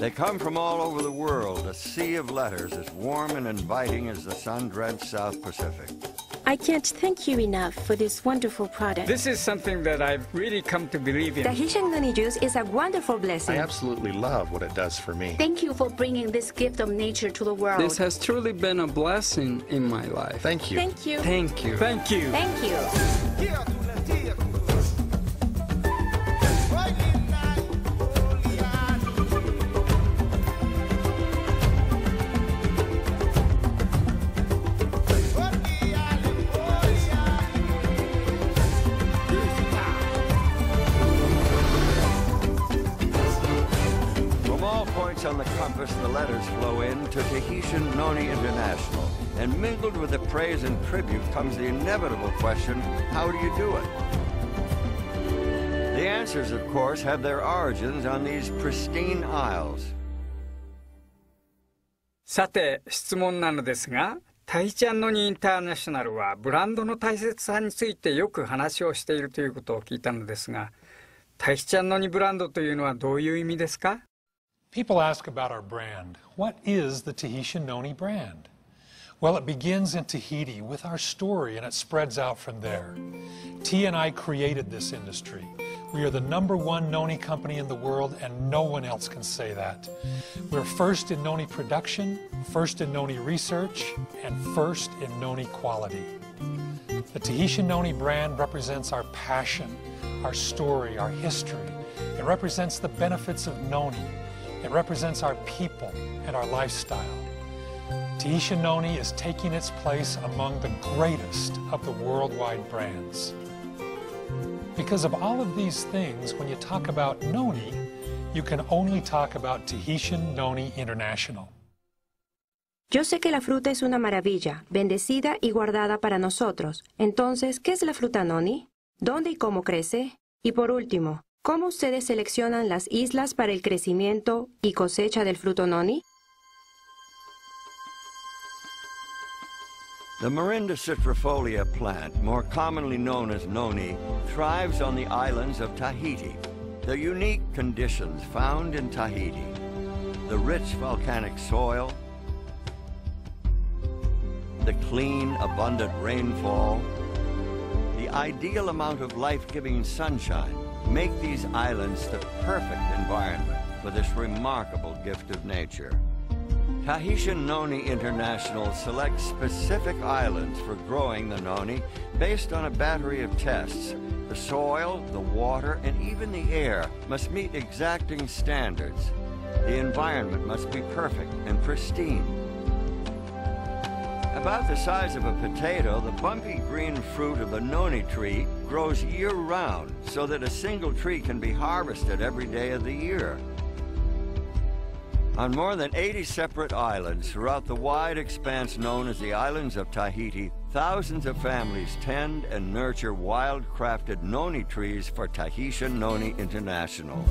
They come from all over the world, a sea of letters as warm and inviting as the sun-drenched South Pacific. I can't thank you enough for this wonderful product. This is something that I've really come to believe in. Tahitian noni juice is a wonderful blessing. I absolutely love what it does for me. Thank you for bringing this gift of nature to the world. This has truly been a blessing in my life. Thank you. Thank you. Thank you. Thank you. Thank you. On the compass, the letters flow in to Tahitian Noni International, and mingled with the praise and tribute comes the inevitable question, how do you do it? The answers, of course, have their origins on these pristine isles. さて、質問なのですが、タヒチャンノニインターナショナルはブランドの大切さについてよく話をしているということを聞いたのですが、タヒチャンノニブランドというのはどういう意味ですか？ People ask about our brand. What is the Tahitian Noni brand? Well, it begins in Tahiti with our story and it spreads out from there. T and I created this industry. We are the #1 noni company in the world and no one else can say that. We're first in noni production, first in noni research, and first in noni quality. The Tahitian Noni brand represents our passion, our story, our history. It represents the benefits of noni. It represents our people and our lifestyle. Tahitian Noni is taking its place among the greatest of the worldwide brands. Because of all of these things, when you talk about noni, you can only talk about Tahitian Noni International. Yo sé que la fruta es una maravilla, bendecida y guardada para nosotros. Entonces, ¿qué es la fruta noni? ¿Dónde y cómo crece? Y por último, ¿cómo ustedes seleccionan las islas para el crecimiento y cosecha del fruto noni? The Marinda citrifolia plant, more commonly known as noni, thrives on the islands of Tahiti. The unique conditions found in Tahiti, the rich volcanic soil, the clean, abundant rainfall, the ideal amount of life-giving sunshine, make these islands the perfect environment for this remarkable gift of nature. Tahitian Noni International selects specific islands for growing the noni based on a battery of tests. The soil, the water, and even the air must meet exacting standards. The environment must be perfect and pristine. About the size of a potato, the bumpy green fruit of the noni tree grows year-round so that a single tree can be harvested every day of the year. On more than 80 separate islands throughout the wide expanse known as the islands of Tahiti, thousands of families tend and nurture wild-crafted noni trees for Tahitian Noni International.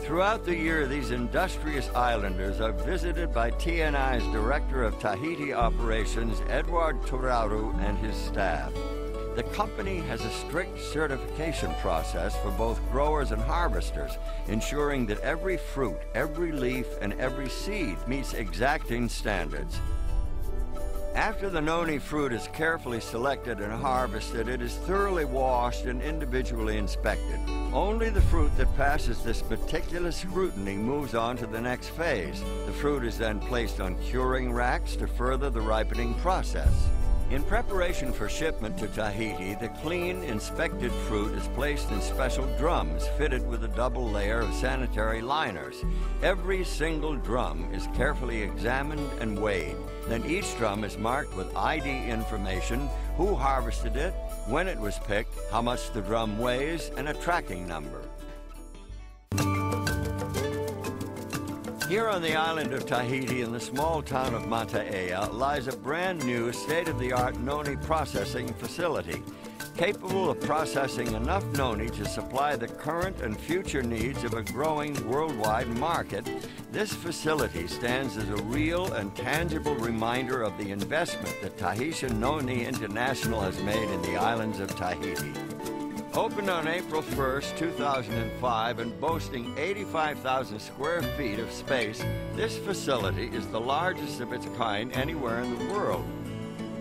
Throughout the year, these industrious islanders are visited by TNI's Director of Tahiti Operations, Edward Turaru, and his staff. The company has a strict certification process for both growers and harvesters, ensuring that every fruit, every leaf, and every seed meets exacting standards. After the noni fruit is carefully selected and harvested, it is thoroughly washed and individually inspected. Only the fruit that passes this meticulous scrutiny moves on to the next phase. The fruit is then placed on curing racks to further the ripening process. In preparation for shipment to Tahiti, the clean, inspected fruit is placed in special drums fitted with a double layer of sanitary liners. Every single drum is carefully examined and weighed. Then each drum is marked with ID information, who harvested it, when it was picked, how much the drum weighs, and a tracking number. Here on the island of Tahiti in the small town of Mata'ea lies a brand new state-of-the-art noni processing facility, capable of processing enough noni to supply the current and future needs of a growing worldwide market. This facility stands as a real and tangible reminder of the investment that Tahitian Noni International has made in the islands of Tahiti. Opened on April 1st, 2005, and boasting 85,000 square feet of space, this facility is the largest of its kind anywhere in the world.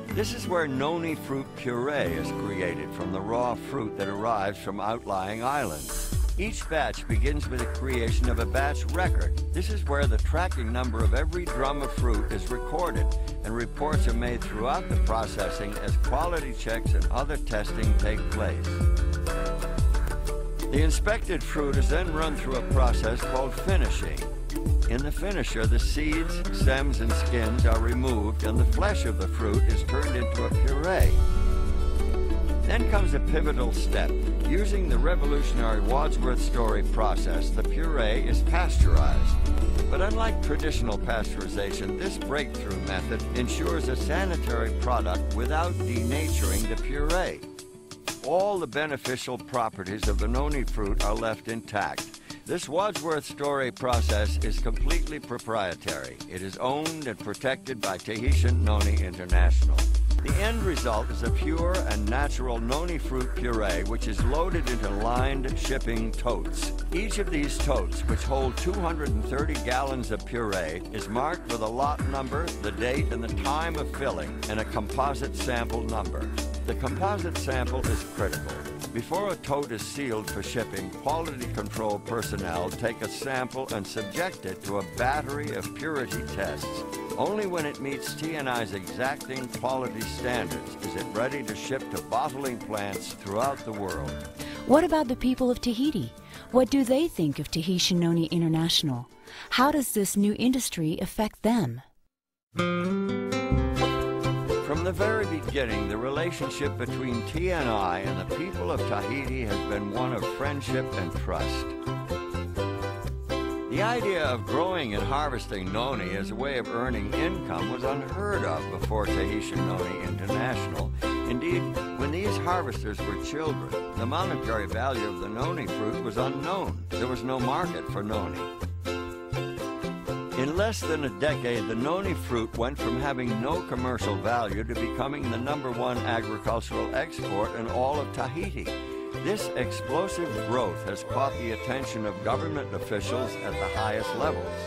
This is where noni fruit puree is created from the raw fruit that arrives from outlying islands. Each batch begins with the creation of a batch record. This is where the tracking number of every drum of fruit is recorded, and reports are made throughout the processing as quality checks and other testing take place. The inspected fruit is then run through a process called finishing. In the finisher, the seeds, stems, and skins are removed, and the flesh of the fruit is turned into a puree. Then comes a pivotal step. Using the revolutionary Wadsworth Story process, the puree is pasteurized. But unlike traditional pasteurization, this breakthrough method ensures a sanitary product without denaturing the puree. All the beneficial properties of the noni fruit are left intact. This Wadsworth Story process is completely proprietary. It is owned and protected by Tahitian Noni International. The end result is a pure and natural noni fruit puree, which is loaded into lined shipping totes. Each of these totes, which hold 230 gallons of puree, is marked with a lot number, the date, and the time of filling, and a composite sample number. The composite sample is critical. Before a tote is sealed for shipping, quality control personnel take a sample and subject it to a battery of purity tests. Only when it meets T&I's exacting quality standards is it ready to ship to bottling plants throughout the world. What about the people of Tahiti? What do they think of Tahitian Noni International? How does this new industry affect them? From the very beginning, the relationship between T&I and the people of Tahiti has been one of friendship and trust. The idea of growing and harvesting noni as a way of earning income was unheard of before Tahitian Noni International. Indeed, when these harvesters were children, the monetary value of the noni fruit was unknown. There was no market for noni. In less than a decade, the noni fruit went from having no commercial value to becoming the #1 agricultural export in all of Tahiti. This explosive growth has caught the attention of government officials at the highest levels.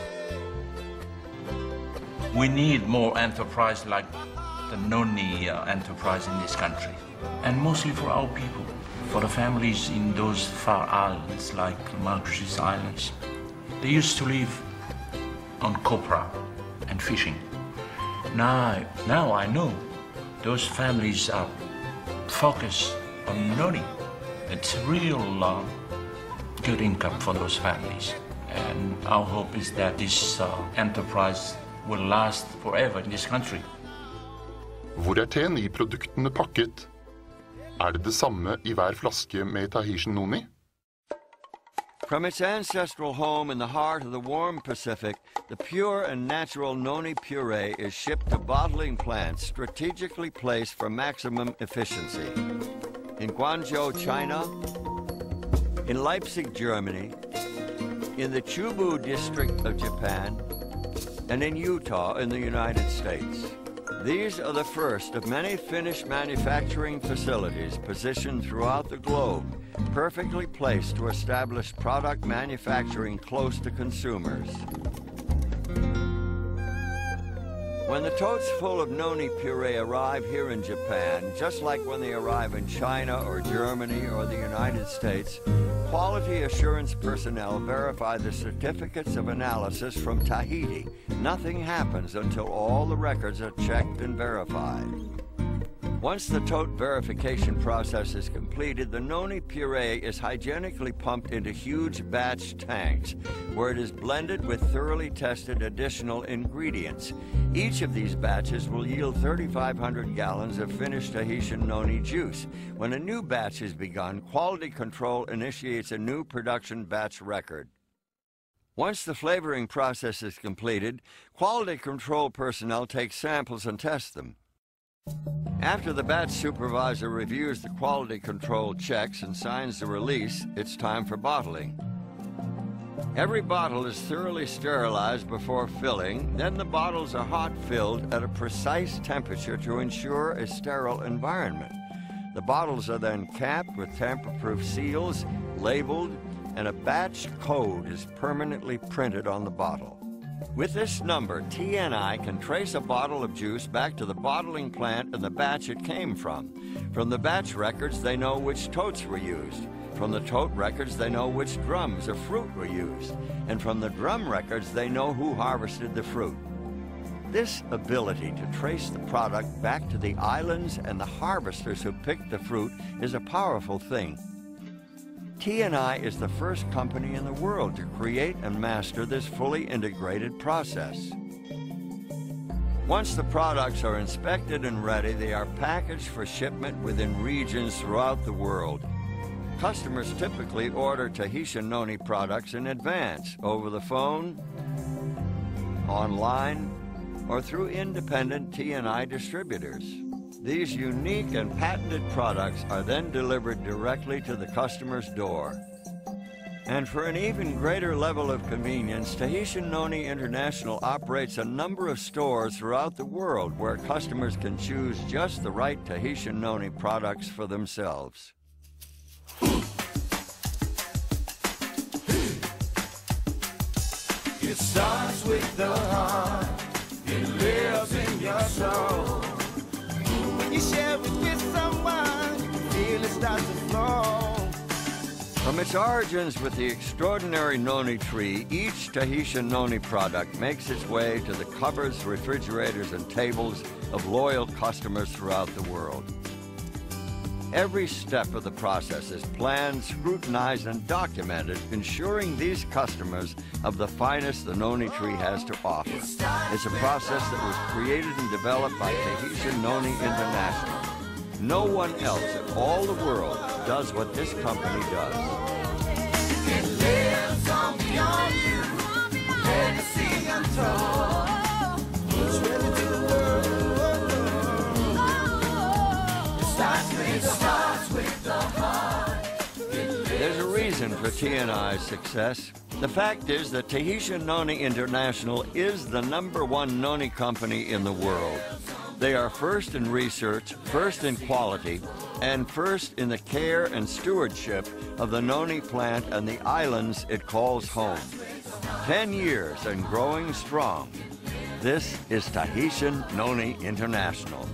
We need more enterprise like the noni enterprise in this country, and mostly for our people, for the families in those far islands like Marquesas Islands. They used to live on copra and fishing. Now I know those families are focused on noni. It's real good income for those families. And our hope is that this enterprise will last forever in this country. Hvor TNI-produktene pakket? Det samme I hver flaske med Tahitian Noni? From its ancestral home in the heart of the warm Pacific, the pure and natural noni puree is shipped to bottling plants strategically placed for maximum efficiency. In Guangzhou, China, in Leipzig, Germany, in the Chubu district of Japan, and in Utah in the United States. These are the first of many finished manufacturing facilities positioned throughout the globe, perfectly placed to establish product manufacturing close to consumers. When the totes full of noni puree arrive here in Japan, just like when they arrive in China or Germany or the United States, quality assurance personnel verify the certificates of analysis from Tahiti. Nothing happens until all the records are checked and verified. Once the tote verification process is completed, the noni puree is hygienically pumped into huge batch tanks, where it is blended with thoroughly tested additional ingredients. Each of these batches will yield 3,500 gallons of finished Tahitian noni juice. When a new batch is begun, quality control initiates a new production batch record. Once the flavoring process is completed, quality control personnel take samples and test them. After the batch supervisor reviews the quality control checks and signs the release, it's time for bottling. Every bottle is thoroughly sterilized before filling, then the bottles are hot filled at a precise temperature to ensure a sterile environment. The bottles are then capped with tamper-proof seals, labeled, and a batch code is permanently printed on the bottle. With this number, TNI can trace a bottle of juice back to the bottling plant and the batch it came from. From the batch records, they know which totes were used. From the tote records, they know which drums of fruit were used. And from the drum records, they know who harvested the fruit. This ability to trace the product back to the islands and the harvesters who picked the fruit is a powerful thing. TNI is the first company in the world to create and master this fully integrated process. Once the products are inspected and ready, they are packaged for shipment within regions throughout the world. Customers typically order Tahitian noni products in advance, over the phone, online, or through independent TNI distributors. These unique and patented products are then delivered directly to the customer's door. And for an even greater level of convenience, Tahitian Noni International operates a number of stores throughout the world where customers can choose just the right Tahitian Noni products for themselves. It starts with the heart, it lives in your soul. When you share it with someone, you feel it start to flow. From its origins with the extraordinary noni tree, each Tahitian noni product makes its way to the cupboards, refrigerators, and tables of loyal customers throughout the world. Every step of the process is planned, scrutinized, and documented, ensuring these customers of the finest the noni tree has to offer. It's a process that was created and developed by Tahitian Noni International. No one else in all the world does what this company does. It lives on beyond you, legacy untold. It's ready to the world. It starts with the heart. There's a reason for TNI's success. The fact is that Tahitian Noni International is the #1 noni company in the world. They are first in research, first in quality, and first in the care and stewardship of the noni plant and the islands it calls home. 10 years and growing strong. This is Tahitian Noni International.